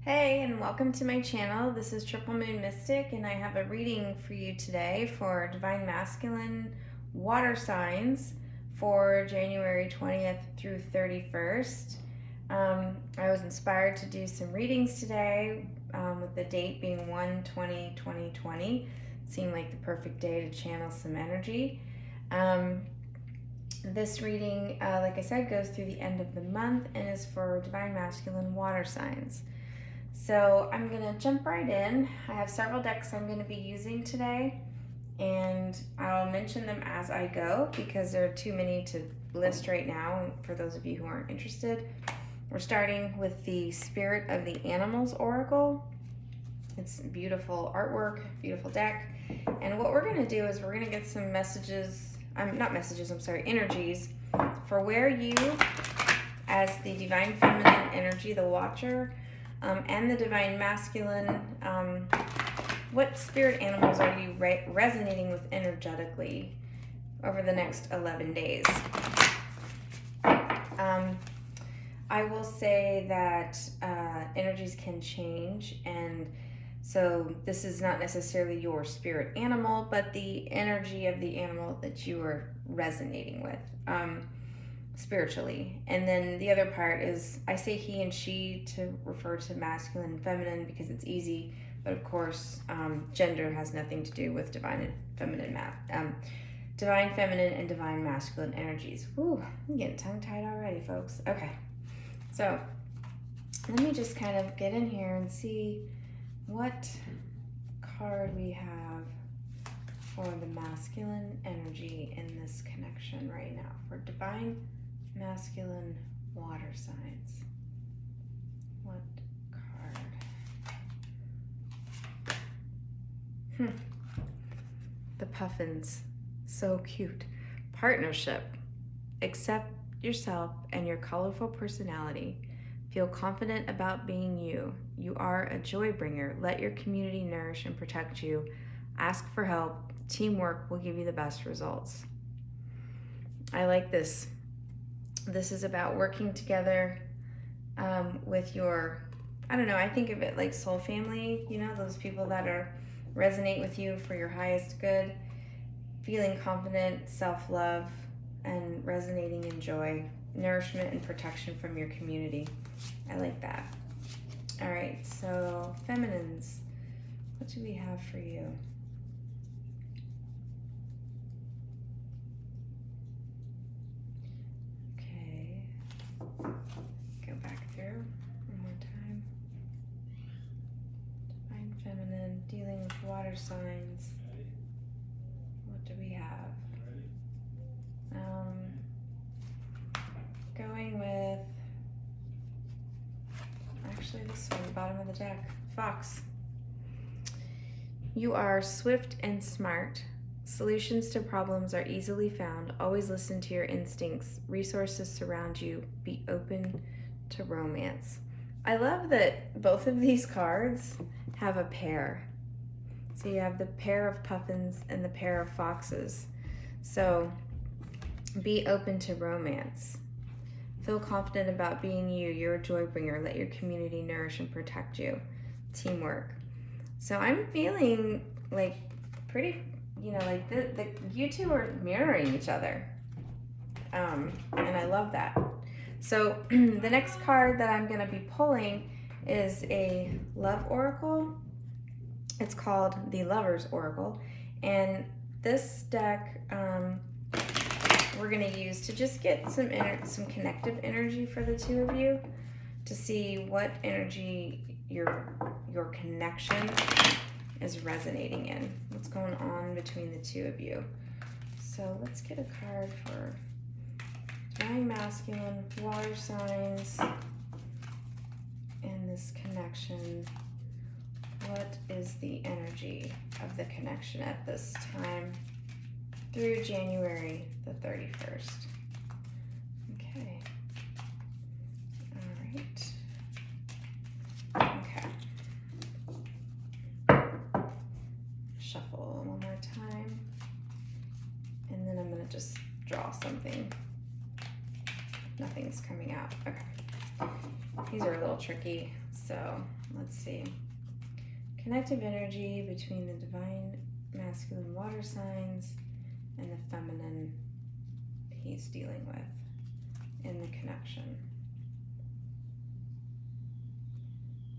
Hey, and welcome to my channel. This is Triple Moon Mystic, and I have a reading for you today for Divine Masculine water signs for January 20th through 31st. I was inspired to do some readings today with the date being 1/20/2020. Seemed like the perfect day to channel some energy. This reading, like I said, goes through the end of the month and is for Divine Masculine water signs. So I'm going to jump right in. I have several decks I'm going to be using today, and I'll mention them as I go because there are too many to list right now for those of you who aren't interested. We're starting with the Spirit of the Animals Oracle. It's beautiful artwork, beautiful deck. And what we're going to do is we're going to get some messages, energies for where you, as the Divine Feminine energy, the Watcher, and the Divine Masculine, what spirit animals are you resonating with energetically over the next 11 days? I will say that energies can change, and so this is not necessarily your spirit animal, but the energy of the animal that you are resonating with. Spiritually. And then the other part is I say he and she to refer to masculine and feminine because it's easy, but of course gender has nothing to do with divine and feminine divine feminine and divine masculine energies. Woo, I'm getting tongue-tied already, folks. Okay, so let me just kind of get in here and see what card we have for the masculine energy in this connection right now for divine masculine water signs. What card? The puffins. So cute. Partnership. Accept yourself and your colorful personality. Feel confident about being you. You are a joy bringer. Let your community nourish and protect you. Ask for help. Teamwork will give you the best results. I like this. This is about working together with your, I think of it like soul family, those people that resonate with you for your highest good, feeling confident, self-love, and resonating in joy, nourishment and protection from your community. I like that. All right, so feminines, what do we have for you? Go back through one more time. Divine Feminine, dealing with water signs. What do we have? Going with, actually this one, bottom of the deck, Fox. You are swift and smart. Solutions to problems are easily found. Always listen to your instincts. Resources surround you. Be open to romance. I love that both of these cards have a pair. So you have the pair of puffins and the pair of foxes. So be open to romance. Feel confident about being you. You're a joy bringer. Let your community nourish and protect you. Teamwork. So I'm feeling like pretty, like you two are mirroring each other. And I love that. So the next card that I'm going to be pulling is a love oracle. It's called the Lover's Oracle. And this deck we're going to use to just get some connective energy for the two of you to see what energy your connection is resonating in. What's going on between the two of you. So let's get a card for Divine Masculine, water signs, and this connection. What is the energy of the connection at this time through January the 31st? Okay. All right. Okay. Shuffle one more time. And then I'm going to just draw something. Nothing's coming out. Okay. These are a little tricky, so let's see. Connective energy between the divine masculine water signs and the feminine he's dealing with in the connection.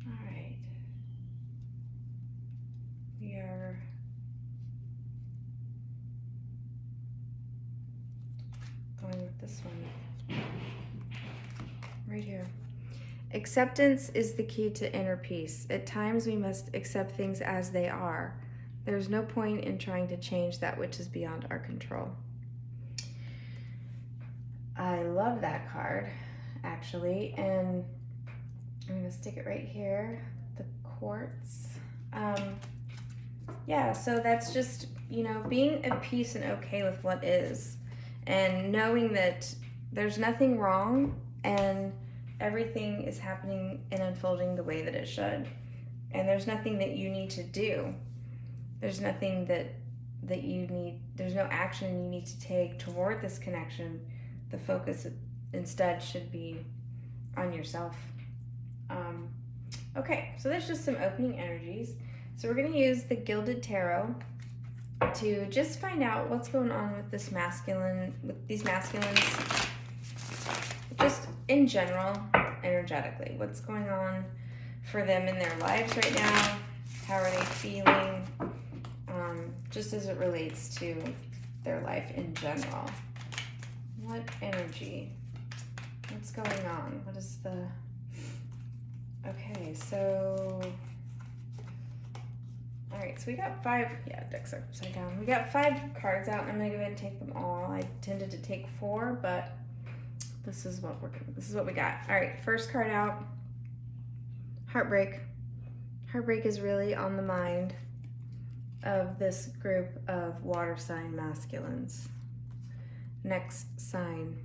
All right. We are going with this one right here. Acceptance is the key to inner peace. At times we must accept things as they are. There's no point in trying to change that which is beyond our control. I love that card, actually, and I'm going to stick it right here, the quartz. Yeah, so that's just, you know, being at peace and okay with what is, and knowing that there's nothing wrong and everything is happening and unfolding the way that it should. And there's nothing that you need to do. There's nothing that you need, there's no action you need to take toward this connection. The focus instead should be on yourself. Okay, so there's just some opening energies. So we're going to use the Gilded Tarot to just find out what's going on with this masculine, with these masculines, just in general, energetically. What's going on for them in their lives right now? How are they feeling? Just as it relates to their life in general. What energy? What's going on? What is the... Okay, so... Alright, so we got 5... Yeah, deck's upside down. We got 5 cards out. I'm going to go ahead and take them all. I tended to take 4, but this is what we got. Alright, first card out. Heartbreak. Heartbreak is really on the mind of this group of water sign masculines. Next sign,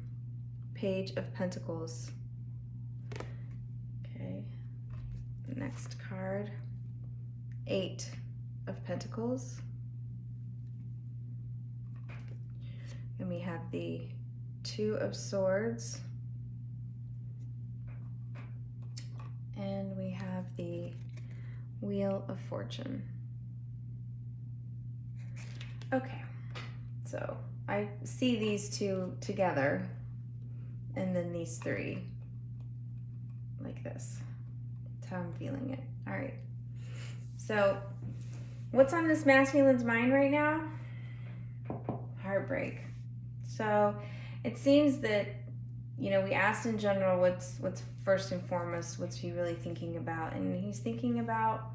Page of Pentacles. Okay. Next card, 8 of Pentacles. And we have the 2 of Swords. And we have the Wheel of Fortune. Okay, so I see these 2 together, and then these 3 like this. That's how I'm feeling it. All right. So what's on this masculine's mind right now? Heartbreak. So it seems that, you know, we asked in general what's first and foremost, what's he really thinking about? And he's thinking about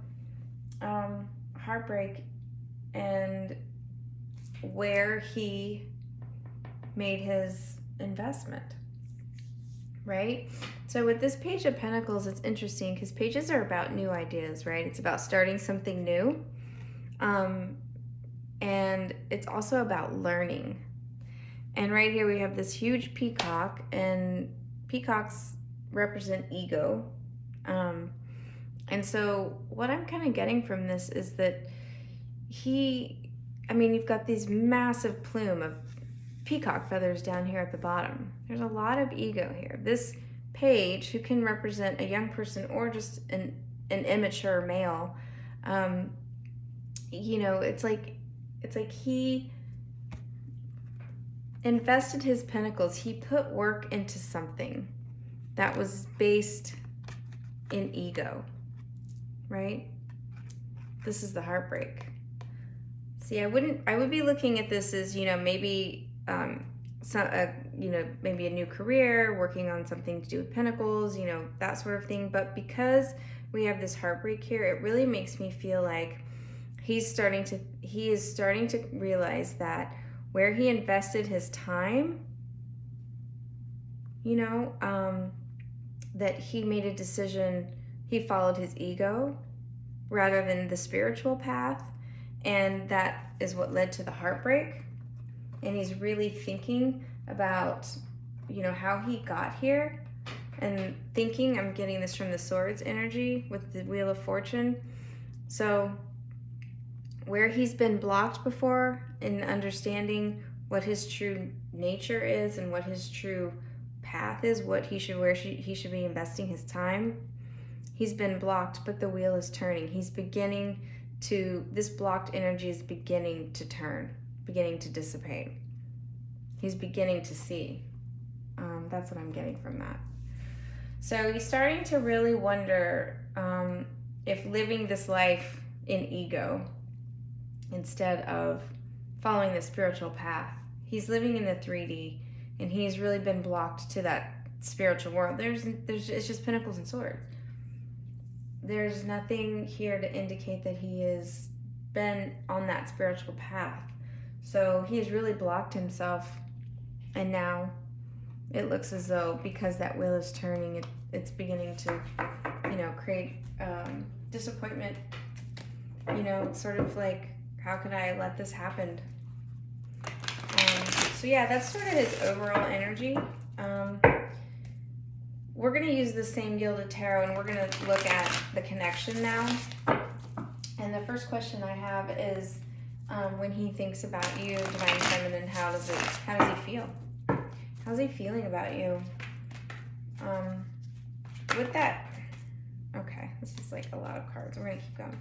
heartbreak and where he made his investment, right? So with this Page of Pentacles, it's interesting because pages are about new ideas, right? It's about starting something new. And it's also about learning. And right here we have this huge peacock, and peacocks represent ego. And so what I'm kind of getting from this is that you've got these massive plume of peacock feathers down here at the bottom. There's a lot of ego here. This page, who can represent a young person or just an immature male, it's like he invested his pentacles. He put work into something that was based in ego, right? This is the heartbreak. See, I would be looking at this as, maybe maybe a new career, working on something to do with pentacles, that sort of thing. But because we have this heartbreak here, it really makes me feel like he is starting to realize that where he invested his time, that he made a decision, he followed his ego rather than the spiritual path. And that is what led to the heartbreak. And he's really thinking about, how he got here. And thinking, I'm getting this from the Swords energy with the Wheel of Fortune. So where he's been blocked before in understanding what his true nature is and what his true path is, what he should, where he should be investing his time. He's been blocked, but the wheel is turning. He's beginning to, this blocked energy is beginning to turn, beginning to dissipate. He's beginning to see. That's what I'm getting from that. So he's starting to really wonder if living this life in ego instead of following the spiritual path. He's living in the 3D, and he's really been blocked to that spiritual world. It's just pentacles and swords. There's nothing here to indicate that he has been on that spiritual path. So he has really blocked himself, and now it looks as though, because that wheel is turning, it's beginning to, create disappointment. Sort of like, how could I let this happen? So yeah, that's sort of his overall energy. We're going to use the same Gilded Tarot, and we're going to look at the connection now. And the first question I have is, when he thinks about you, Divine Feminine, how does he feel? How's he feeling about you? With that, okay, this is like a lot of cards. We're going to keep going.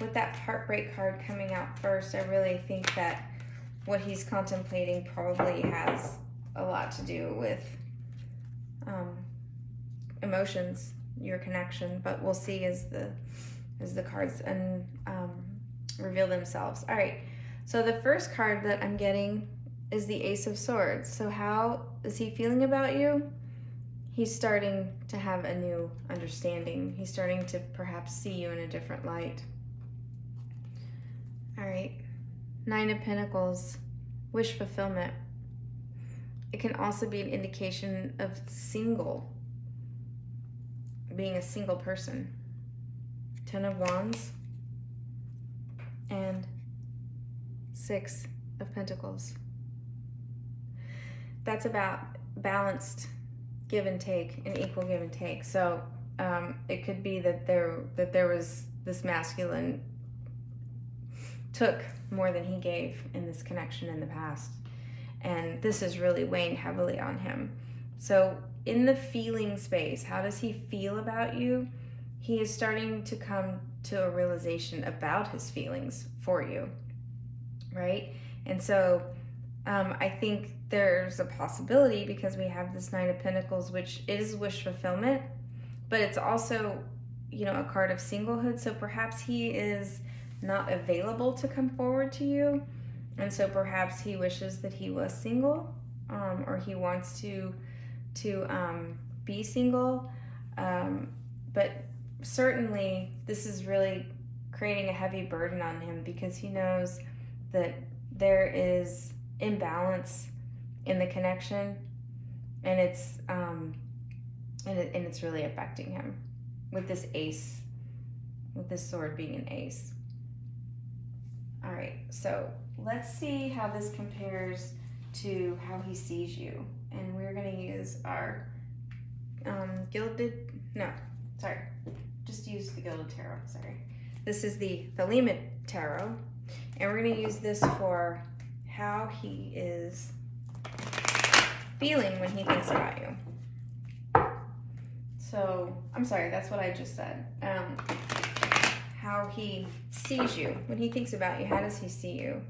With that heartbreak card coming out first, I really think that what he's contemplating probably has a lot to do with emotions, your connection, but we'll see as the cards reveal themselves. All right, so the first card that I'm getting is the Ace of Swords. So how is he feeling about you? He's starting to have a new understanding. He's starting to perhaps see you in a different light. All right, Nine of Pentacles, wish fulfillment. It can also be an indication of being a single person. Ten of Wands and Six of Pentacles. That's about balanced give and take, an equal give and take. So it could be that there was this masculine took more than he gave in this connection in the past, and this is really weighing heavily on him. So in the feeling space, how does he feel about you? He is starting to come to a realization about his feelings for you, right? And so I think there's a possibility, because we have this Nine of Pentacles, which is wish fulfillment, but it's also, a card of singlehood. So perhaps he is not available to come forward to you, and so perhaps he wishes that he was single, or he wants to be single, but certainly this is really creating a heavy burden on him, because he knows that there is imbalance in the connection, and it's really affecting him with this ace, with this sword being an ace. All right, so let's see how this compares to how he sees you. And we're going to use our just use the Gilded Tarot, sorry. This is the Thelema Tarot, and we're going to use this for how he is feeling when he thinks about you. So, I'm sorry, that's what I just said. How he sees you when he thinks about you. How does he see you?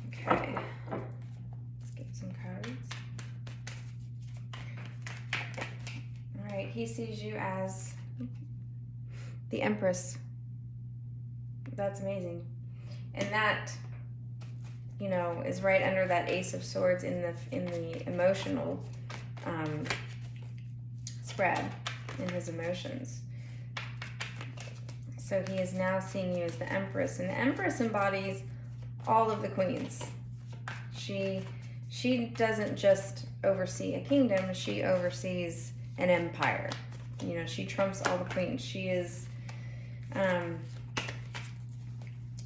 Okay, let's get some cards. All right, he sees you as the Empress. That's amazing. And that, is right under that Ace of Swords in the emotional spread in his emotions. So he is now seeing you as the Empress, and the Empress embodies all of the queens. She doesn't just oversee a kingdom, she oversees an empire. She trumps all the queens. She is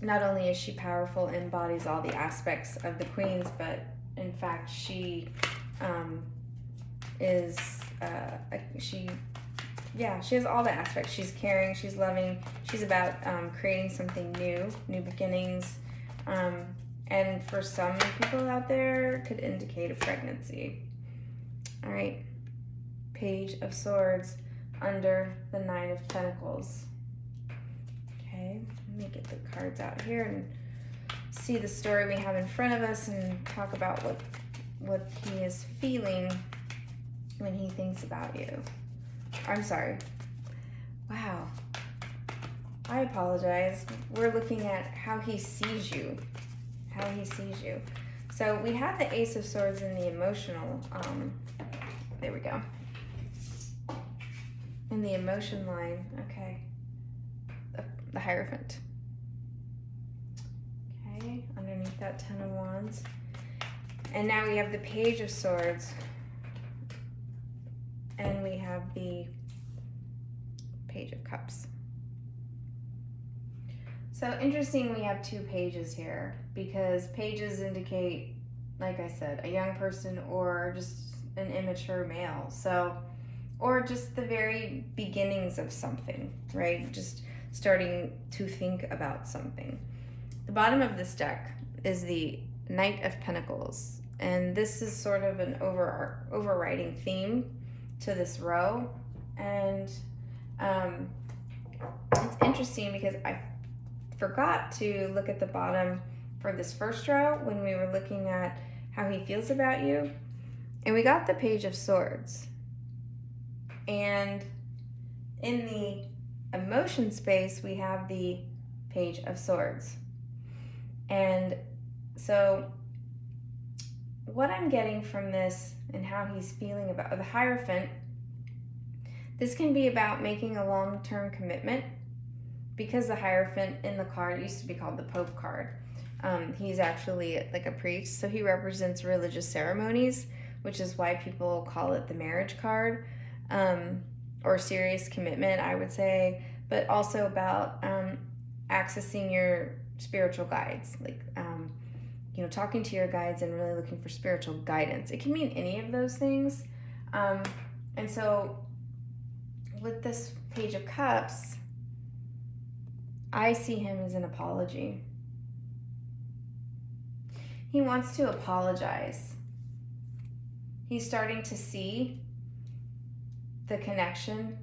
not only is she powerful and embodies all the aspects of the queens, but in fact she she has all the aspects. She's caring, she's loving, she's about creating something new beginnings, And for some people out there, could indicate a pregnancy. All right, Page of Swords under the Nine of Pentacles. Okay, let me get the cards out here and see the story we have in front of us and talk about what he is feeling when he thinks about you. I'm sorry. Wow. I apologize. We're looking at how he sees you. How he sees you. So we have the Ace of Swords in the emotional, there we go. In the emotion line, okay. The Hierophant. Okay, underneath that Ten of Wands. And now we have the Page of Swords. And we have the Page of Cups. So interesting, we have two pages here because pages indicate, like I said, a young person or just an immature male. So, or just the very beginnings of something, right? Just starting to think about something. The bottom of this deck is the Knight of Pentacles. And this is sort of an overriding theme to this row. And it's interesting because I forgot to look at the bottom for this first row when we were looking at how he feels about you. And we got the Page of Swords. And in the emotion space, we have the Page of Swords. And so what I'm getting from this and how he's feeling about the Hierophant, this can be about making a long-term commitment. Because the Hierophant in the card used to be called the Pope card. He's actually like a priest, so he represents religious ceremonies, which is why people call it the marriage card, or serious commitment, I would say, but also about accessing your spiritual guides, like, talking to your guides and really looking for spiritual guidance. It can mean any of those things. And so with this Page of Cups, I see him as an apology. He wants to apologize. He's starting to see the connection.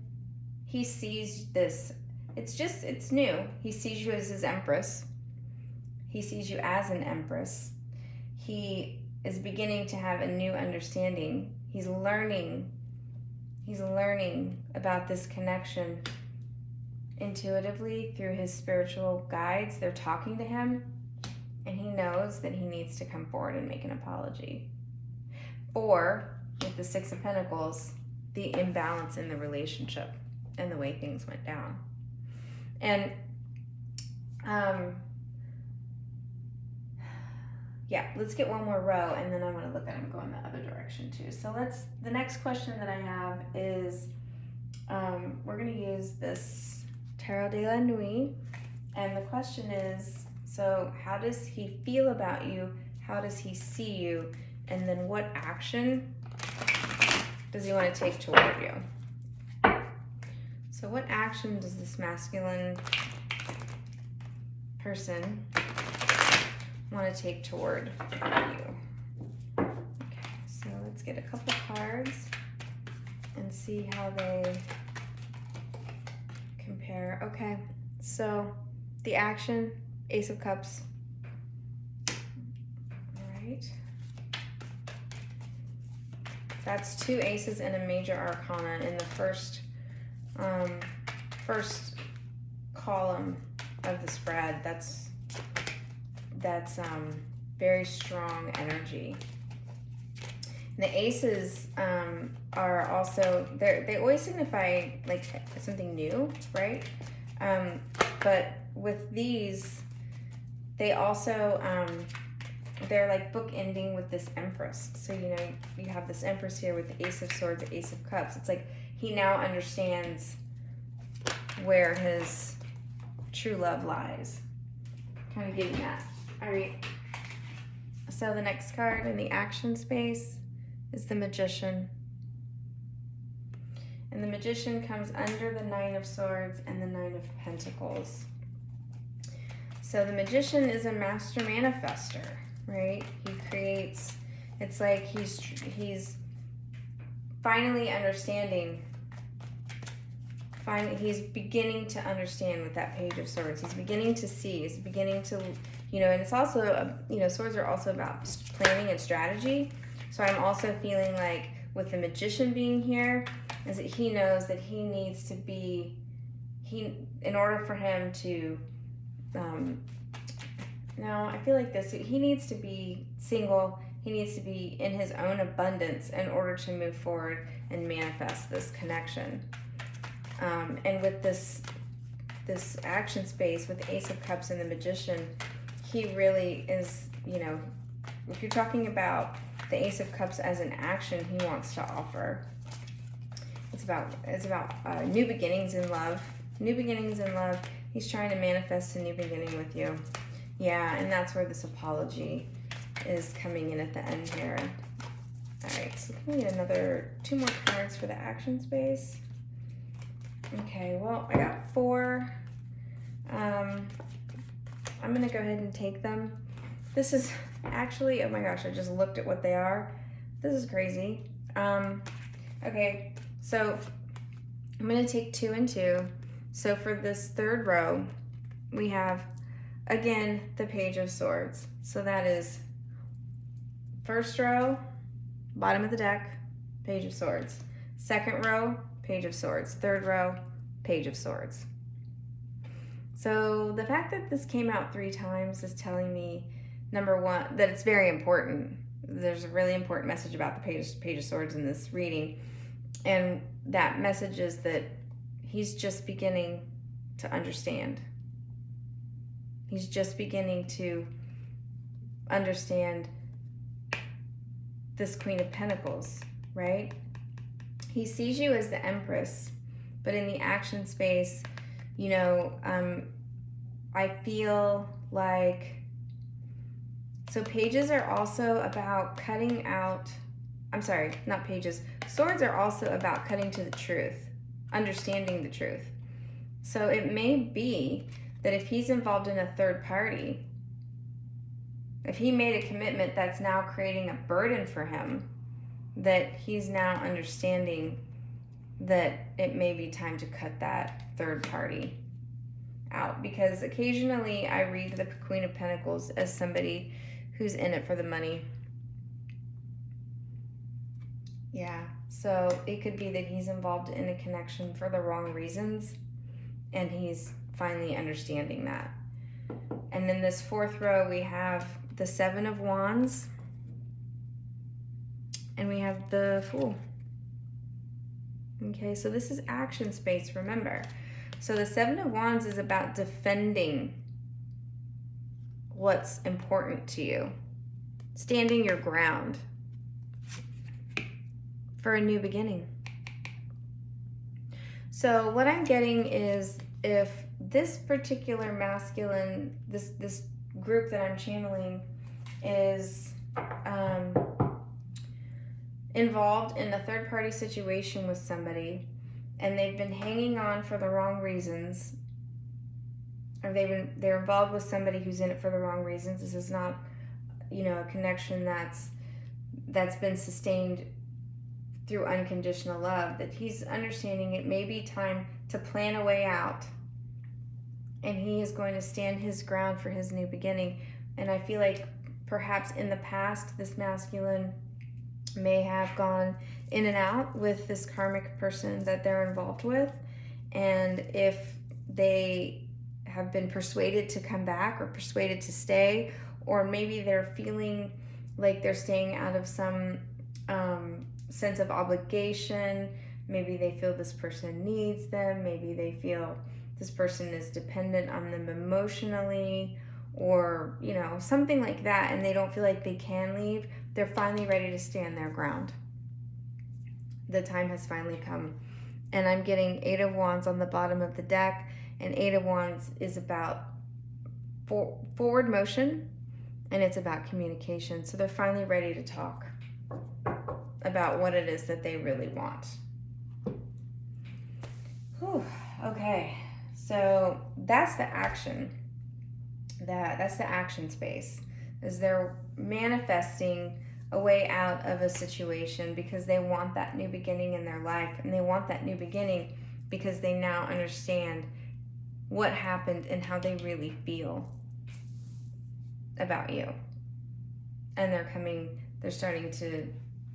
He sees this. It's new. He sees you as his empress. He sees you as an empress. He is beginning to have a new understanding. He's learning about this connection intuitively through his spiritual guides. They're talking to him, and he knows that he needs to come forward and make an apology. Or, with the Six of Pentacles, the imbalance in the relationship and the way things went down. And, let's get one more row, and then I want to look at him going the other direction too. So the next question that I have is, we're going to use this Tarot de la Nuit, and the question is, so how does he feel about you? How does he see you? And then what action does he want to take toward you? So what action does this masculine person want to take toward you? Okay, so let's get a couple cards and see how they compare. Okay, so the action, Ace of Cups. All right. That's two aces and a major arcana in the first column of the spread. That's very strong energy. And the aces are also, they always signify like something new, right? But with these, they also, they're like bookending with this Empress. So, you have this Empress here with the Ace of Swords, the Ace of Cups. It's like he now understands where his true love lies. Kind of getting that. All right. So the next card in the action space is the Magician. And the Magician comes under the Nine of Swords and the Nine of Pentacles. So the Magician is a master manifester, right? He creates, it's like he's finally understanding. He's beginning to understand with that Page of Swords. He's beginning to see. He's beginning to, and it's also, swords are also about planning and strategy. So I'm also feeling like with the Magician being here, is that he knows that he needs to be, in order for him to, I feel like this, he needs to be single. He needs to be in his own abundance in order to move forward and manifest this connection. And with this action space with the Ace of Cups and the Magician, he really is, if you're talking about the Ace of Cups as an action he wants to offer, it's about new beginnings in love. New beginnings in love. He's trying to manifest a new beginning with you. Yeah, and that's where this apology is coming in at the end here. All right, so we need two more cards for the action space. Okay, well, I got 4. I'm going to go ahead and take them. This is actually, oh my gosh, I just looked at what they are. This is crazy. Okay, so I'm going to take 2 and 2. So for this third row, we have, again, the Page of Swords. So that is first row, bottom of the deck, Page of Swords. Second row, Page of Swords. Third row, Page of Swords. So the fact that this came out 3 times is telling me, number one, that it's very important. There's a really important message about the Page of Swords in this reading. And that message is that he's just beginning to understand. He's just beginning to understand this Queen of Pentacles, right? He sees you as the Empress, but in the action space, I feel like, so pages are also about cutting out, swords are also about cutting to the truth, understanding the truth. So it may be that if he's involved in a third party, if he made a commitment that's now creating a burden for him, that he's now understanding that it may be time to cut that third party out. Because occasionally I read the Queen of Pentacles as somebody who's in it for the money. Yeah, so it could be that he's involved in a connection for the wrong reasons, and he's finally understanding that. And then this fourth row, we have the 7 of Wands, and we have the Fool. Okay, so this is action space, remember. So the 7 of Wands is about defending what's important to you, standing your ground for a new beginning. So what I'm getting is, if this particular masculine, this group that I'm channeling is involved in a third party situation with somebody, and they've been hanging on for the wrong reasons, or they're involved with somebody who's in it for the wrong reasons. This is not, a connection that's been sustained through unconditional love, that he's understanding it may be time to plan a way out, and he is going to stand his ground for his new beginning. And I feel like perhaps in the past, this masculine may have gone in and out with this karmic person that they're involved with, and if they have been persuaded to come back or persuaded to stay, or maybe they're feeling like they're staying out of some sense of obligation, maybe they feel this person needs them, maybe they feel this person is dependent on them emotionally, or something like that, and they don't feel like they can leave. They're finally ready to stand their ground. The time has finally come. And I'm getting 8 of Wands on the bottom of the deck, and 8 of Wands is about forward motion, and it's about communication. So they're finally ready to talk about what it is that they really want. Whew. Okay, so that's the action. that's the action space, is they're manifesting a way out of a situation because they want that new beginning in their life, and they want that new beginning because they now understand what happened and how they really feel about you. And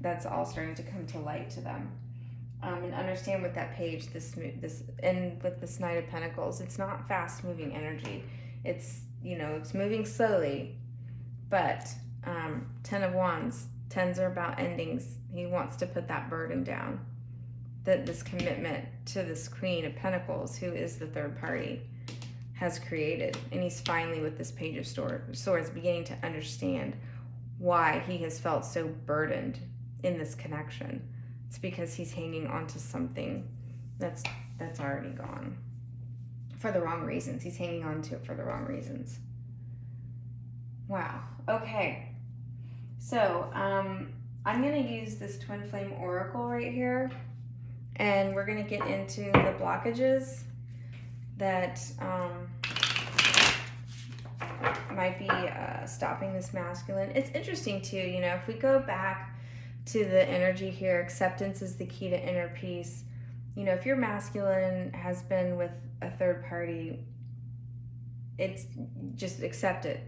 that's all starting to come to light to them. And understand with that page, this and with this Knight of Pentacles, it's not fast moving energy. It's, it's moving slowly, but 10 of Wands, 10s are about endings. He wants to put that burden down, that this commitment to this Queen of Pentacles, who is the third party, has created. And he's finally, with this Page of Swords, beginning to understand why he has felt so burdened in this connection. It's because he's hanging on to something that's already gone for the wrong reasons. He's hanging on to it for the wrong reasons. Wow. Okay. So I'm going to use this Twin Flame Oracle right here, and we're going to get into the blockages that might be stopping this masculine. It's interesting too, if we go back to the energy here, acceptance is the key to inner peace. If your masculine has been with a third party, it's just accept it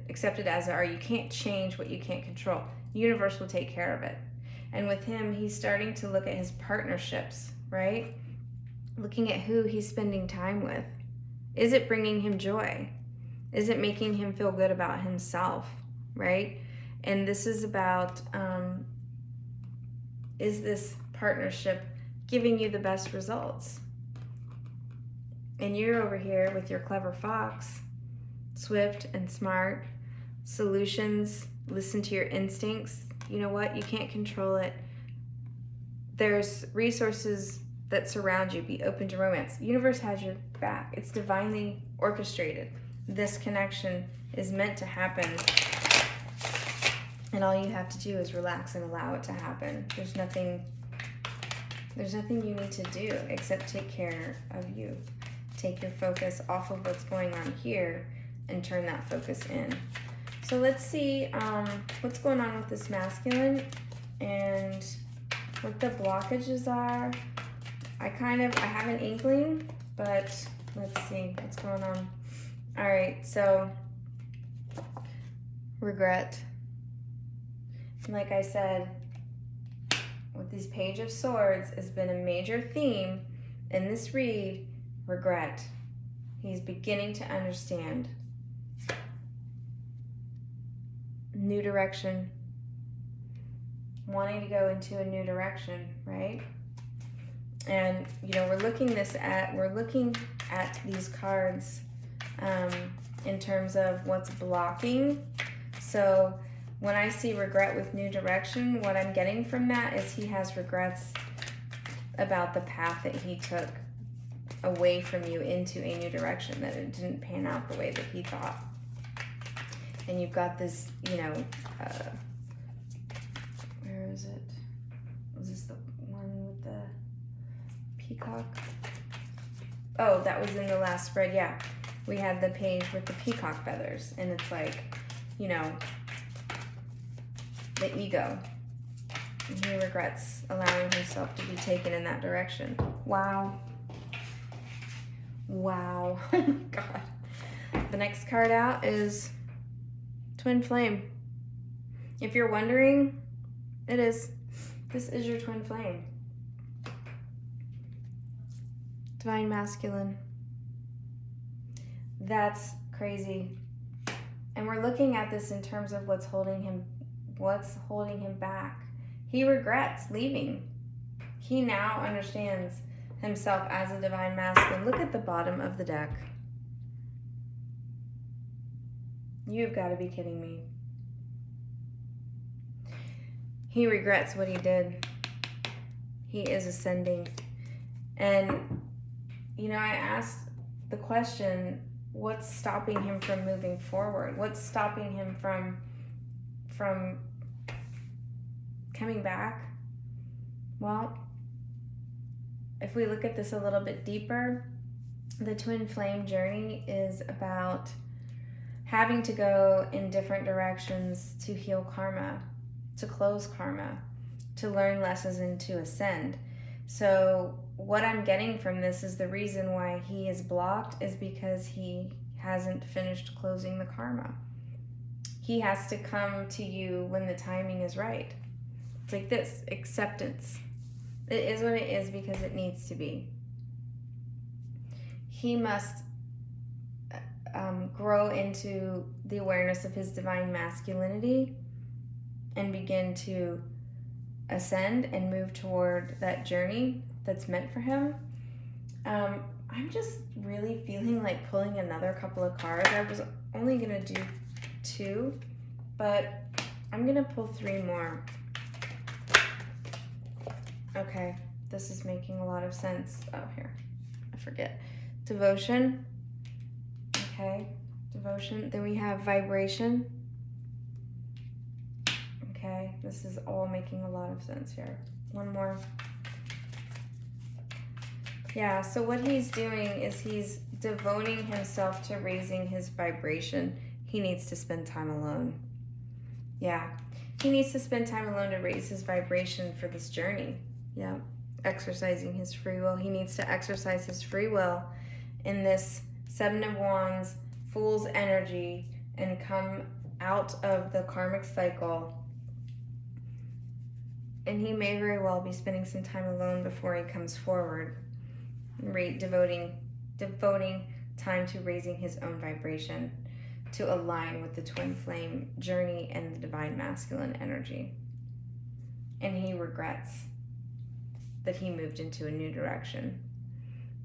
as it are. You can't change what you can't control. The universe will take care of it. And with him, he's starting to look at his partnerships, right? Looking at who he's spending time with. Is it bringing him joy? Is it making him feel good about himself, right? And this is about, is this partnership giving you the best results? And you're over here with your clever fox, swift and smart, solutions, listen to your instincts. You know what? You can't control it. There's resources that surround you. Be open to romance. The universe has your back. It's divinely orchestrated. This connection is meant to happen, and all you have to do is relax and allow it to happen. There's nothing you need to do except take care of you. Take your focus off of what's going on here and turn that focus in. So let's see what's going on with this masculine and what the blockages are. I have an inkling, but let's see what's going on. All right, so regret. Like I said, with this Page of Swords has been a major theme in this read, regret. He's beginning to understand. New direction. Wanting to go into a new direction, right? And, we're looking at these cards in terms of what's blocking. So when I see regret with new direction, what I'm getting from that is he has regrets about the path that he took away from you into a new direction, that it didn't pan out the way that he thought. And you've got this, where is it? Was this the one with the peacock? Oh, that was in the last spread, yeah. We had the page with the peacock feathers, and it's like, the ego. And he regrets allowing himself to be taken in that direction. Wow. Wow. Oh my God. The next card out is Twin Flame. If you're wondering, this is your Twin Flame. Divine Masculine. That's crazy. And we're looking at this in terms of what's holding him back. He regrets leaving. He now understands himself as a divine masculine. Look at the bottom of the deck. You've got to be kidding me. He regrets what he did. He is ascending. And, I asked the question, what's stopping him from moving forward? What's stopping him from coming back? Well, if we look at this a little bit deeper, the Twin Flame journey is about having to go in different directions to heal karma, to close karma, to learn lessons and to ascend. So what I'm getting from this is the reason why he is blocked is because he hasn't finished closing the karma. He has to come to you when the timing is right. It's like this, acceptance. It is what it is because it needs to be. He must grow into the awareness of his divine masculinity and begin to ascend and move toward that journey that's meant for him. I'm just really feeling like pulling another couple of cards. I was only going to do 2, but I'm going to pull 3 more. Okay, this is making a lot of sense. Oh, here, I forget. Devotion. Okay, devotion. Then we have vibration. Okay, this is all making a lot of sense here. One more. Yeah, so what he's doing is he's devoting himself to raising his vibration. He needs to spend time alone. Yeah, he needs to spend time alone to raise his vibration for this journey. Yeah, exercising his free will. He needs to exercise his free will in this 7 of Wands, Fool's energy, and come out of the karmic cycle. And he may very well be spending some time alone before he comes forward, devoting time to raising his own vibration to align with the twin flame journey and the divine masculine energy. And he regrets that he moved into a new direction.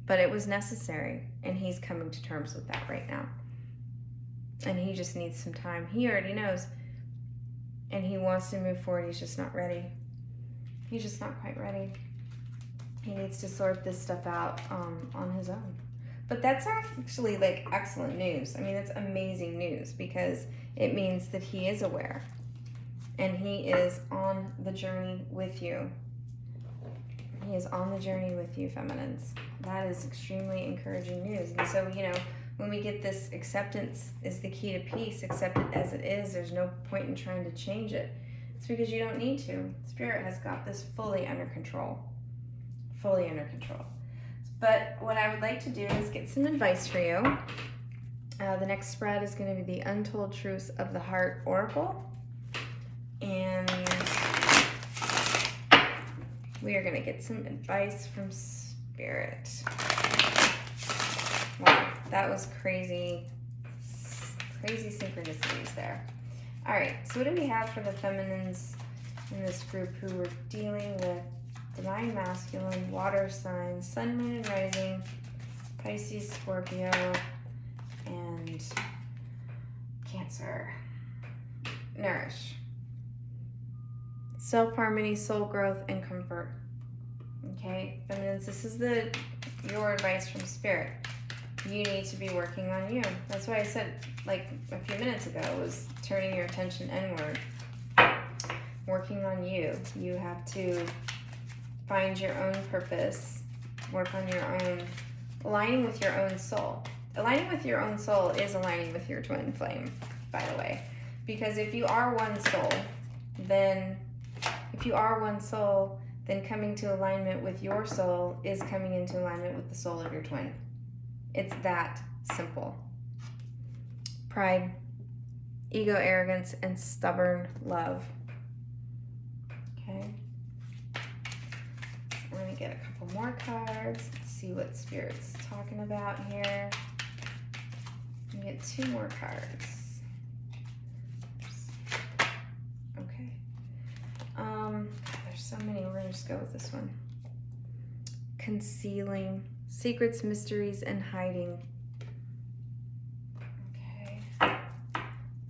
But it was necessary, and he's coming to terms with that right now. And he just needs some time. He already knows. And he wants to move forward. He's just not ready. He's just not quite ready. He needs to sort this stuff out on his own. But that's actually like excellent news. I mean, it's amazing news because it means that he is aware. And he is on the journey with you. He is on the journey with you, feminines. That is extremely encouraging news. And so, when we get this acceptance is the key to peace, accept it as it is. There's no point in trying to change it. It's because you don't need to. Spirit has got this fully under control. Fully under control. But what I would like to do is get some advice for you. The next spread is going to be the Untold Truths of the Heart Oracle. And we are going to get some advice from Spirit. Wow, that was crazy. Crazy synchronicities there. All right, so what do we have for the feminines in this group who are dealing with divine masculine, water signs, sun, moon, and rising, Pisces, Scorpio, and Cancer? Nourish. Self-harmony, soul growth, and comfort. Okay, feminines, this is your advice from Spirit. You need to be working on you. That's why I said, like a few minutes ago, was turning your attention inward. Working on you. You have to find your own purpose, work on your own, aligning with your own soul. Aligning with your own soul is aligning with your twin flame, by the way. Because if you are one soul, then coming to alignment with your soul is coming into alignment with the soul of your twin. It's that simple. Pride, ego, arrogance, and stubborn love. Okay. We're going to get a couple more cards. Let's see what Spirit's talking about here. We get 2 more cards. Okay. There's so many. We're going to just go with this one. Concealing. Secrets, mysteries, and hiding. Okay.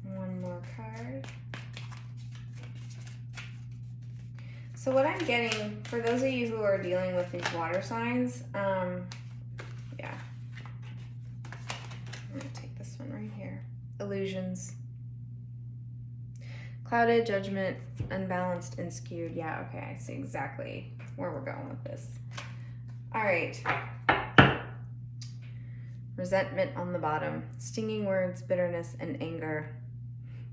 One more card. So what I'm getting, for those of you who are dealing with these water signs, yeah. I'm going to take this one right here. Illusions. Clouded, judgment, unbalanced, and skewed. Yeah, okay, I see exactly where we're going with this. All right. resentment on the bottom, stinging words, bitterness, and anger.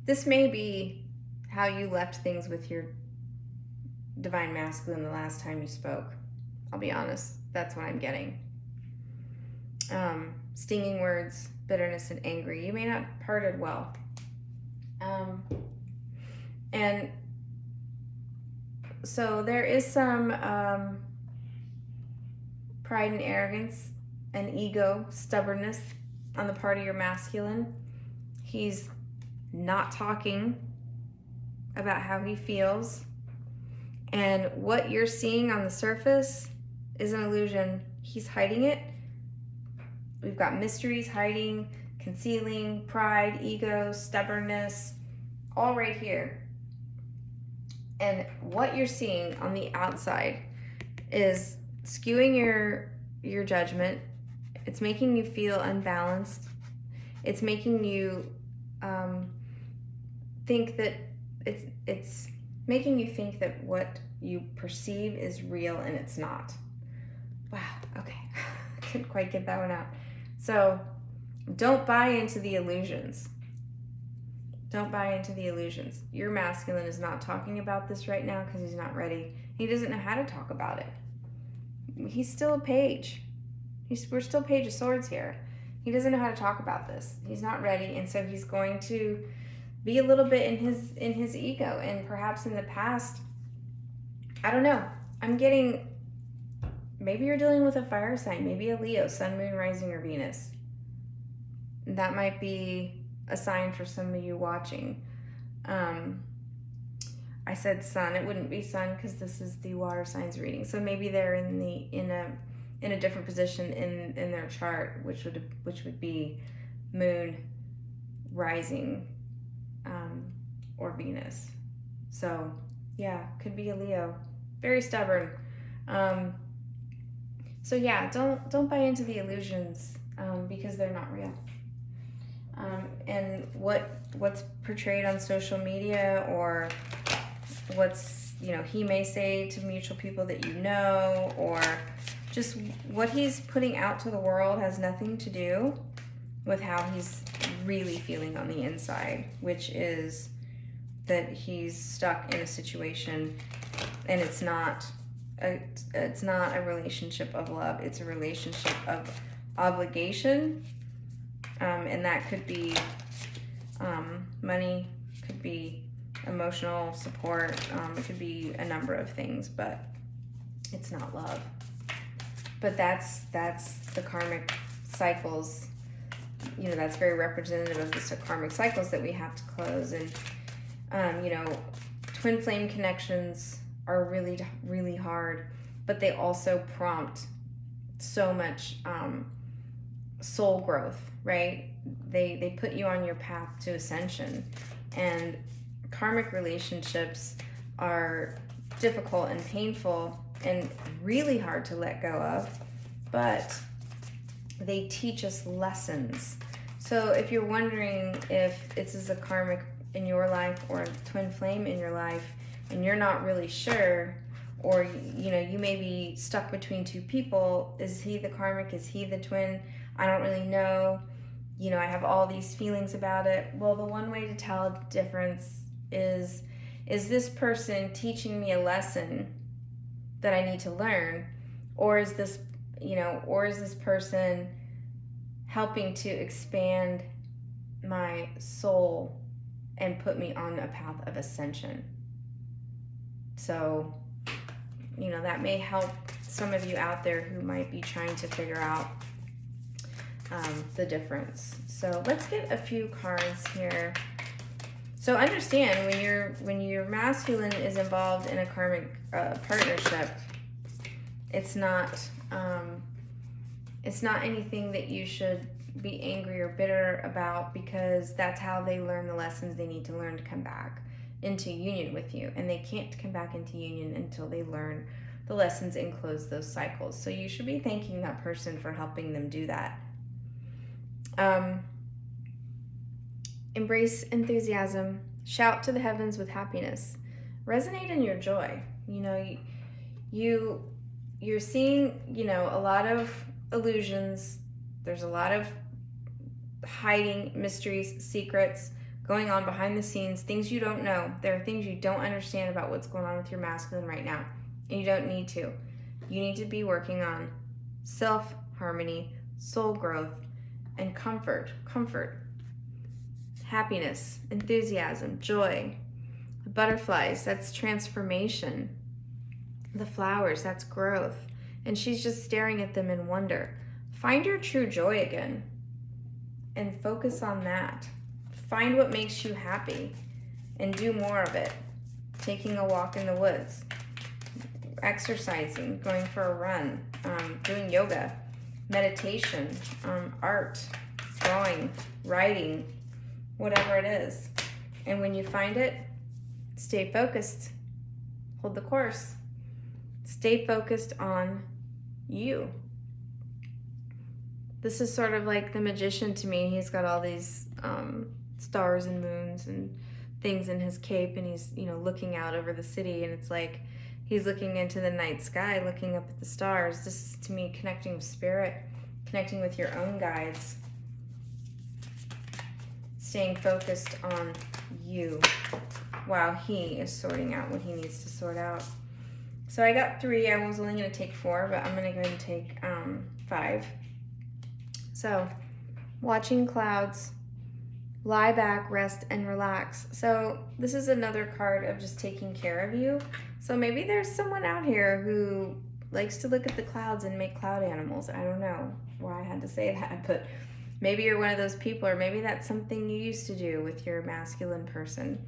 This may be how you left things with your divine masculine the last time you spoke. I'll be honest, that's what I'm getting. Stinging words, bitterness, and angry. You may not have parted well. And so there is some pride and arrogance and ego, stubbornness on the part of your masculine. He's not talking about how he feels. And what you're seeing on the surface is an illusion. He's hiding it. We've got mysteries, hiding, concealing, pride, ego, stubbornness, all right here. And what you're seeing on the outside is skewing your judgment. It's making you feel unbalanced. It's making you think that it's making you think that what you perceive is real and it's not. Wow, okay. I couldn't quite get that one out. So don't buy into the illusions. Don't buy into the illusions. Your masculine is not talking about this right now because he's not ready. He doesn't know how to talk about it. He's still a page. We're still Page of Swords here. He doesn't know how to talk about this. He's not ready, and so he's going to be a little bit in his ego. And perhaps in the past, I don't know. I'm getting, maybe you're dealing with a fire sign, maybe a Leo, Sun, Moon, Rising, or Venus. That might be a sign for some of you watching. I said sun. It wouldn't be sun because this is the water signs reading. So maybe they're in a different position in their chart, which would be Moon, Rising, or Venus. So yeah, could be a Leo. Very stubborn. So yeah, don't buy into the illusions because they're not real. And what's portrayed on social media, or what's, he may say to mutual people that you know, or just what he's putting out to the world has nothing to do with how he's really feeling on the inside, which is that he's stuck in a situation, and it's not a relationship of love, it's a relationship of obligation. And that could be money, could be emotional support, it could be a number of things, but it's not love. But that's the karmic cycles, that's very representative of the karmic cycles that we have to close. And twin flame connections are really, really hard, but they also prompt so much soul growth, right? They put you on your path to ascension. And karmic relationships are difficult and painful and really hard to let go of, but they teach us lessons. So if you're wondering if this is a karmic in your life or a twin flame in your life, and you're not really sure, or you may be stuck between two people, is he the karmic, is he the twin? I don't really know. I have all these feelings about it. Well, the one way to tell a difference is this person teaching me a lesson that I need to learn, or is this person helping to expand my soul and put me on a path of ascension? So, that may help some of you out there who might be trying to figure out the difference. So let's get a few cards here. So understand, when your masculine is involved in a karmic partnership, it's not anything that you should be angry or bitter about, because that's how they learn the lessons they need to learn to come back into union with you. And they can't come back into union until they learn the lessons and close those cycles. So you should be thanking that person for helping them do that. Embrace enthusiasm. Shout to the heavens with happiness. Resonate in your joy. You're seeing, a lot of illusions There's a lot of hiding, mysteries, secrets going on behind the scenes, things you don't know. There are things you don't understand about what's going on with your masculine right now, and you don't need to. You need to be working on self-harmony, soul growth, and comfort, happiness, enthusiasm, joy. The butterflies, that's transformation. The flowers, that's growth. And she's just staring at them in wonder. Find your true joy again and focus on that. Find what makes you happy and do more of it. Taking a walk in the woods, exercising, going for a run, doing yoga, meditation, art, drawing, writing, whatever it is. And when you find it, stay focused. Hold the course. Stay focused on you. This is sort of like the magician to me. He's got all these stars and moons and things in his cape, and he's, looking out over the city, and it's like he's looking into the night sky, looking up at the stars. This is, to me, connecting with spirit, connecting with your own guides, staying focused on you while he is sorting out what he needs to sort out. So I got 3. I was only going to take 4, but I'm going to go ahead and take 5. So, watching clouds, lie back, rest, and relax. So this is another card of just taking care of you. So maybe there's someone out here who likes to look at the clouds and make cloud animals. I don't know why I had to say that, but maybe you're one of those people, or maybe that's something you used to do with your masculine person.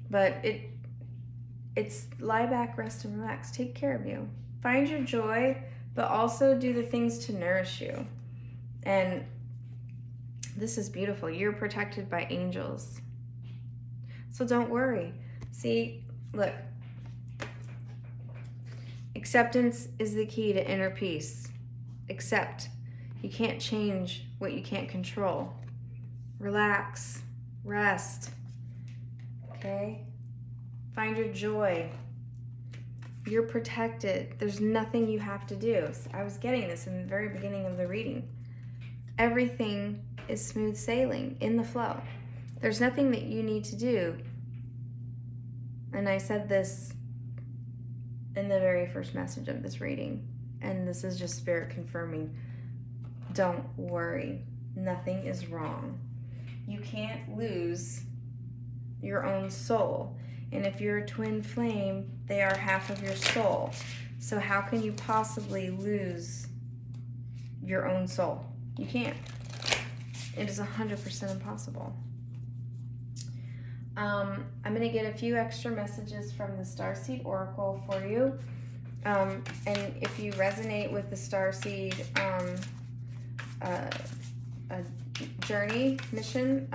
But it's lie back, rest, and relax. Take care of you. Find your joy, but also do the things to nourish you. And this is beautiful. You're protected by angels. So don't worry. See, look. Acceptance is the key to inner peace. Accept. You can't change what you can't control. Relax. Rest. Okay? Find your joy. You're protected. There's nothing you have to do. I was getting this in the very beginning of the reading. Everything is smooth sailing in the flow. There's nothing that you need to do. And I said this in the very first message of this reading, and this is just spirit confirming. Don't worry. Nothing is wrong. You can't lose your own soul. And if you're a twin flame, they are half of your soul. So how can you possibly lose your own soul? You can't. It is 100% impossible. I'm going to get a few extra messages from the Starseed Oracle for you. And if you resonate with the Starseed journey mission,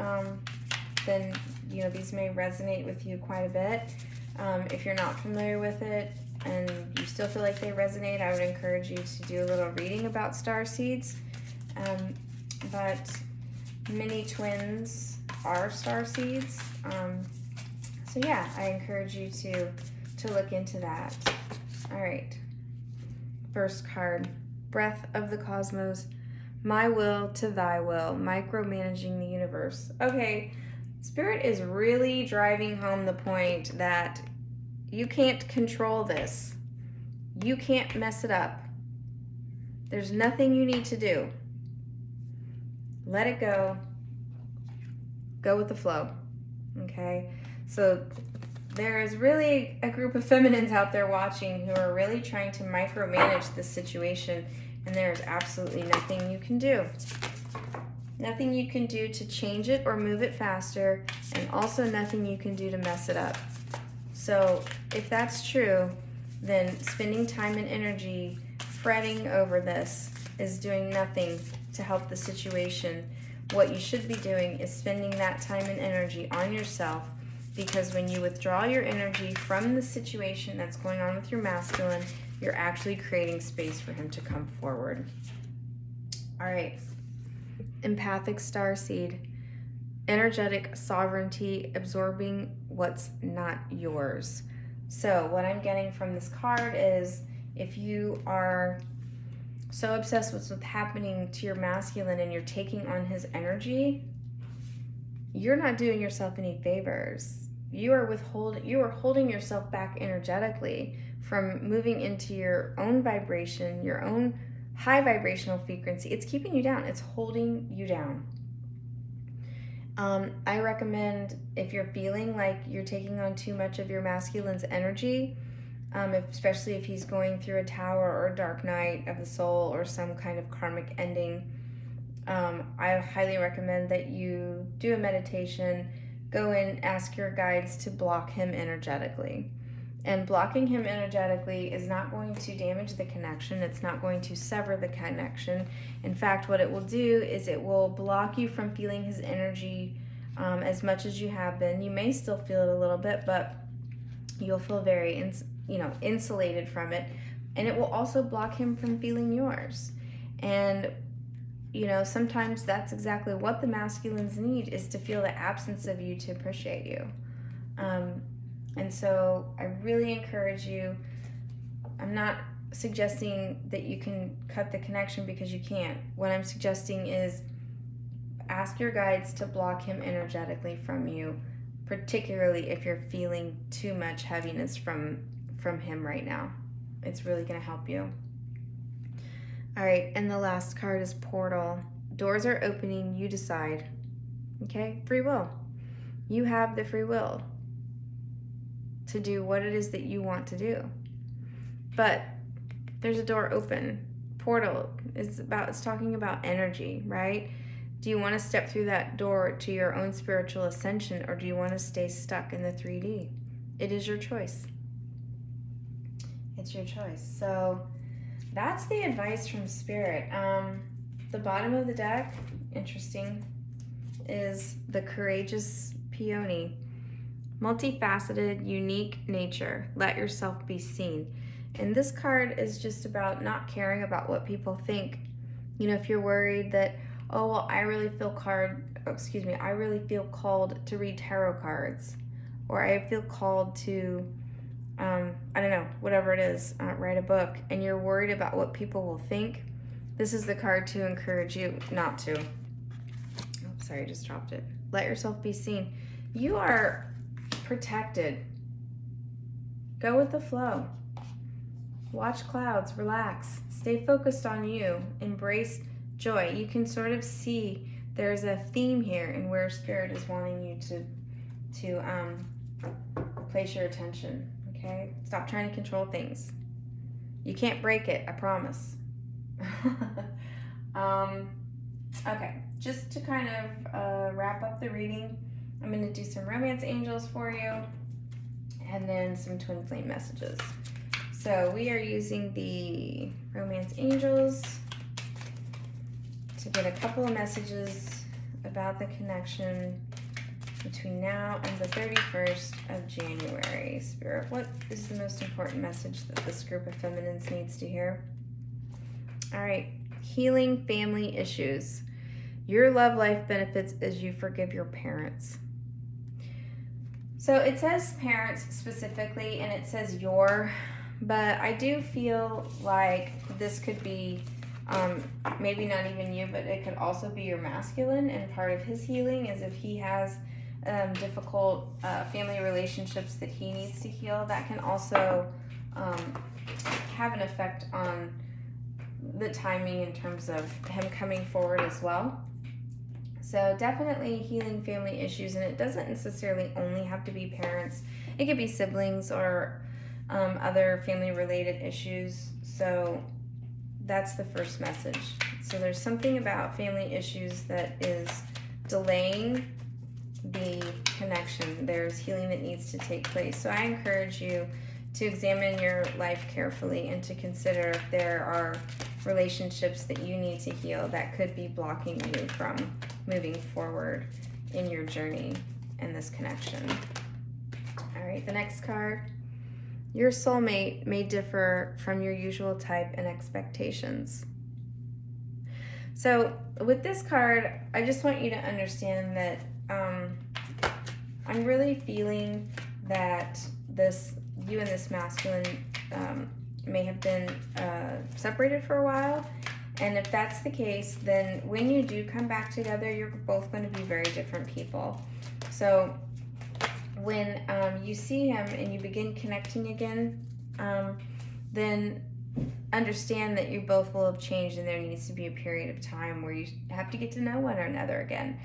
then these may resonate with you quite a bit. If you're not familiar with it and you still feel like they resonate, I would encourage you to do a little reading about starseeds. But many twins are starseeds. So yeah, I encourage you to look into that. All right. First card, Breath of the Cosmos, my will to thy will, micromanaging the universe. Okay, Spirit is really driving home the point that you can't control this. You can't mess it up. There's nothing you need to do. Let it go. Go with the flow. Okay? So there is really a group of feminines out there watching who are really trying to micromanage this situation, and there is absolutely nothing you can do. Nothing you can do to change it or move it faster, and also nothing you can do to mess it up. So if that's true, then spending time and energy fretting over this is doing nothing to help the situation. What you should be doing is spending that time and energy on yourself, because when you withdraw your energy from the situation that's going on with your masculine, you're actually creating space for him to come forward. All right. Empathic starseed, energetic sovereignty, absorbing what's not yours. So what I'm getting from this card is, if you are so obsessed with what's happening to your masculine and you're taking on his energy, you're not doing yourself any favors. You are holding yourself back energetically from moving into your own vibration, your own high vibrational frequency. It's keeping you down. It's holding you down. I recommend, if you're feeling like you're taking on too much of your masculine's energy, especially if he's going through a tower or a dark night of the soul or some kind of karmic ending, I highly recommend that you do a meditation, go in, ask your guides to block him energetically. And blocking him energetically is not going to damage the connection. It's not going to sever the connection. In fact, what it will do is it will block you from feeling his energy as much as you have been. You may still feel it a little bit, but you'll feel very insulated from it. And it will also block him from feeling yours. And sometimes that's exactly what the masculines need, is to feel the absence of you to appreciate you. And so I really encourage you. I'm not suggesting that you can cut the connection, because you can't. What I'm suggesting is ask your guides to block him energetically from you, particularly if you're feeling too much heaviness from him right now. It's really going to help you. All right, and the last card is Portal. Doors are opening, you decide. Okay, free will. You have the free will to do what it is that you want to do. But there's a door open. Portal is talking about energy, right? Do you want to step through that door to your own spiritual ascension, or do you want to stay stuck in the 3D? It is your choice. It's your choice. So that's the advice from Spirit. The bottom of the deck, interesting, is the Courageous Peony. Multifaceted, unique nature. Let yourself be seen. And this card is just about not caring about what people think. If you're worried that, oh, well, I really feel called to read tarot cards, or I feel called to, I don't know, whatever it is, write a book, and you're worried about what people will think, this is the card to encourage you not to. Oh, sorry, I just dropped it. Let yourself be seen. You are protected. Go with the flow. Watch clouds, relax, stay focused on you, embrace joy. You can sort of see there's a theme here in where Spirit is wanting you to place your attention. Okay, stop trying to control things. You can't break it, I promise. Okay, just to kind of wrap up the reading, I'm going to do some romance angels for you, and then some twin flame messages. So we are using the romance angels to get a couple of messages about the connection between now and the 31st of January. Spirit, what is the most important message that this group of feminines needs to hear? All right, healing family issues. Your love life benefits as you forgive your parents. So it says parents specifically, and it says your, but I do feel like this could be maybe not even you, but it could also be your masculine, and part of his healing is if he has difficult family relationships that he needs to heal. That can also have an effect on the timing in terms of him coming forward as well. So definitely healing family issues, and it doesn't necessarily only have to be parents. It could be siblings or other family related issues. So that's the first message. So there's something about family issues that is delaying the connection. There's healing that needs to take place. So I encourage you to examine your life carefully and to consider if there are relationships that you need to heal that could be blocking you from moving forward in your journey and this connection. All right, the next card. Your soulmate may differ from your usual type and expectations. So with this card, I just want you to understand that I'm really feeling that you and this masculine may have been separated for a while, And if that's the case, then when you do come back together, you're both going to be very different people. So when you see him and you begin connecting again, then understand that you both will have changed, and there needs to be a period of time where you have to get to know one another again.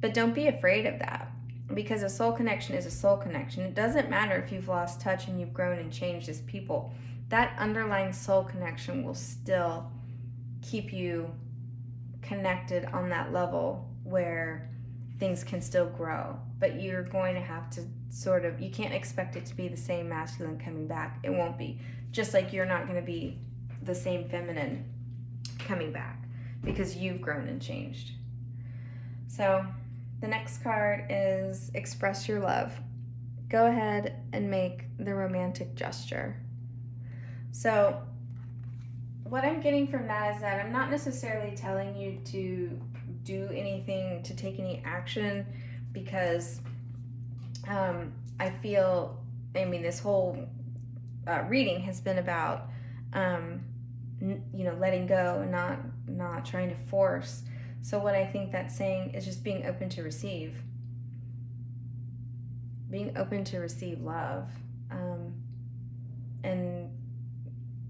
But don't be afraid of that, because a soul connection is a soul connection. It doesn't matter if you've lost touch and you've grown and changed as people. That underlying soul connection will still keep you connected on that level where things can still grow. But you're going to have to sort of, you can't expect it to be the same masculine coming back. It won't be. Just like you're not going to be the same feminine coming back, because you've grown and changed. So the next card is express your love. Go ahead and make the romantic gesture. So what I'm getting from that is that I'm not necessarily telling you to do anything, to take any action, because I feel, this whole reading has been about, letting go and not trying to force. So what I think that's saying is just being open to receive. Being open to receive love. And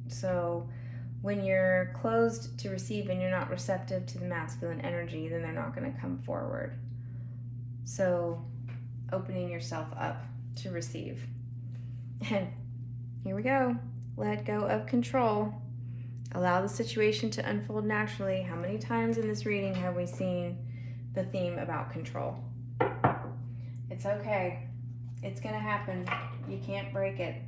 so when you're closed to receive and you're not receptive to the masculine energy, then they're not going to come forward. So opening yourself up to receive. And here we go. Let go of control. Allow the situation to unfold naturally. How many times in this reading have we seen the theme about control? It's okay. It's going to happen. You can't break it.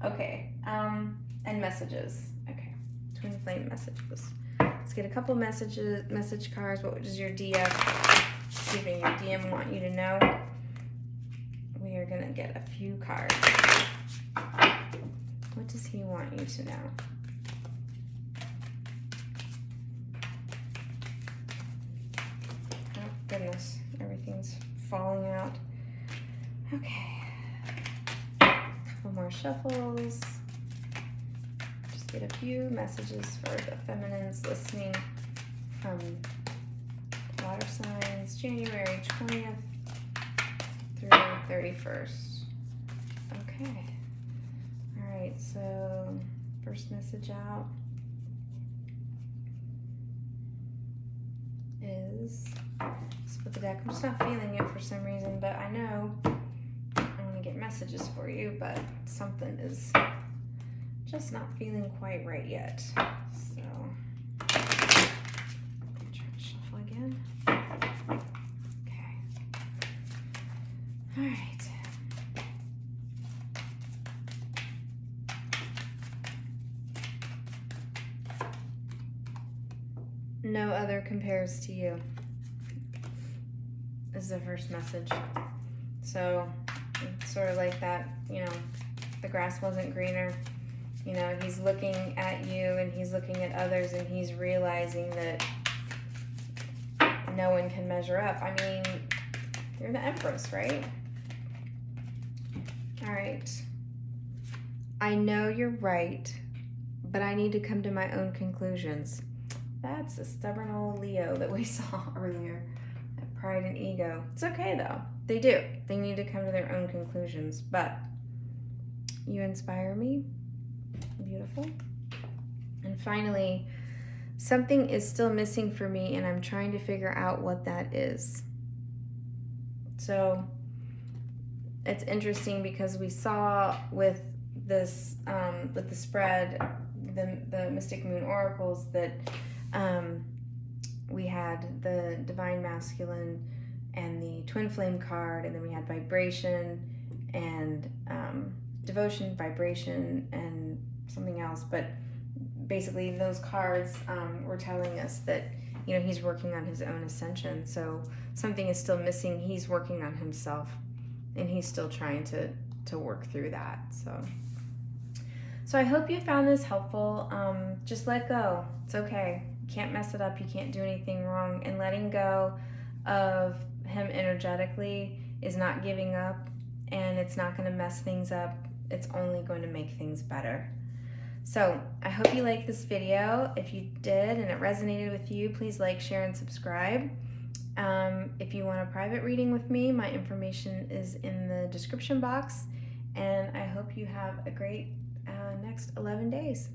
Okay. And messages. Okay. Twin flame messages. Let's get a couple message cards. What does your DM want you to know? We are going to get a few cards. What does he want you to know? Oh, goodness. Everything's falling out. Okay. A couple more shuffles. Just get a few messages for the feminines listening from water signs, January 20th through 31st. Okay. All right, so first message out is split the deck. I'm just not feeling it for some reason, but I know I want to get messages for you, but something is just not feeling quite right yet. So try to shuffle again. Okay. All right. No other compares to you is the first message. So it's sort of like that, the grass wasn't greener. He's looking at you and he's looking at others and he's realizing that no one can measure up. You're the Empress, right? All right. I know you're right, but I need to come to my own conclusions. That's a stubborn old Leo that we saw earlier. That pride and ego. It's okay though. They do. They need to come to their own conclusions. But you inspire me. Beautiful. And finally, something is still missing for me and I'm trying to figure out what that is. So it's interesting because we saw with this, with the spread, the Mystic Moon Oracles, that we had the Divine Masculine and the Twin Flame card, and then we had Vibration and Devotion, Vibration, and something else. But basically those cards were telling us that, he's working on his own ascension. So something is still missing. He's working on himself, and he's still trying to work through that. So I hope you found this helpful. Just let go. It's okay. You can't mess it up. You can't do anything wrong. And letting go of him energetically is not giving up, and it's not going to mess things up. It's only going to make things better. So I hope you liked this video. If you did and it resonated with you, please like, share, and subscribe. If you want a private reading with me, my information is in the description box. And I hope you have a great next 11 days.